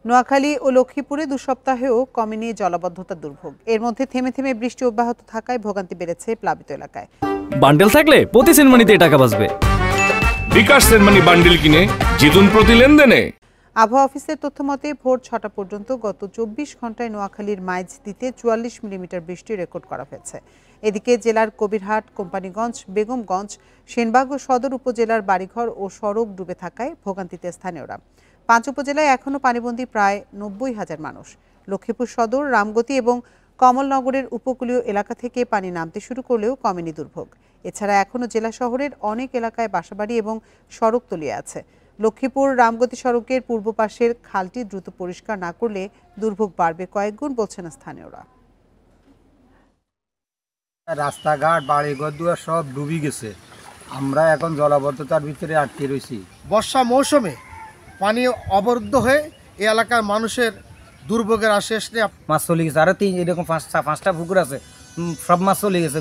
নোয়াখালী ও লক্ষ্মীপুরে 2 সপ্তাহেও কমেনি জলাবদ্ধতার দুর্ভোগ। এর মধ্যে থেমে থেমে বৃষ্টি অব্যাহত থাকায় ভোগান্তি বেড়েছে প্লাবিত এলাকায়। বান্ডেল থাকলে প্রতি সেনমানিতে টাকা বাঁচবে। বিকাশ সেনমানি বান্ডেল কিনে জিতুন প্রতি লেনদেনে। আবহাওয়া অফিসের তথ্য মতে ভোর 6টা পর্যন্ত গত 24 ঘন্টায় নোয়াখালীর মাইজদীতে 44 মিলিমিটার বৃষ্টি রেকর্ড করা হয়েছে। এদিকে জেলার কবিরহাট, কোম্পানিগঞ্জ, বেগমগঞ্জ, সেনবাগ ও সদর উপজেলার বাড়িঘর ও সড়ক ডুবে থাকায় ভোগান্তিতে স্থানীয়রা। 5 উপজেলায় এখনও পানিবন্দী প্রায় 90,000 মানুষ। লক্ষ্মীপুর সদর, রামগতি এবং কমলনগরের উপকূলীয় এলাকা থেকে পানি নামতে শুরু করলেও কমেনি দুর্ভোগ। এছাড়া এখনও জেলা শহরের অনেক এলাকায় বাসাবাড়ি এবং সড়ক তলিয়ে আছে। লক্ষ্মীপুর রামগতি সড়কের পূর্ব পাশের খালটি দ্রুত পরিষ্কার না করলে দুর্ভোগ বাড়বে কয়েকগুণ বলছেন স্থানীয়রা। রাস্তাঘাট, বাড়িঘর দুয়ার সব ডুবে গেছে। আমরা এখন জলাবদ্ধতার ভিতরে আটকে রয়েছি। বর্ষা মৌসুমে পানি অবরুদ্ধ হয়ে এই এলাকার মানুষের দুর্ভোগের শেষ নেই। মাছ চলে গেছে, আরো এরকম পাঁচটা পুকুর আছে, সব মাছ চলে গেছে।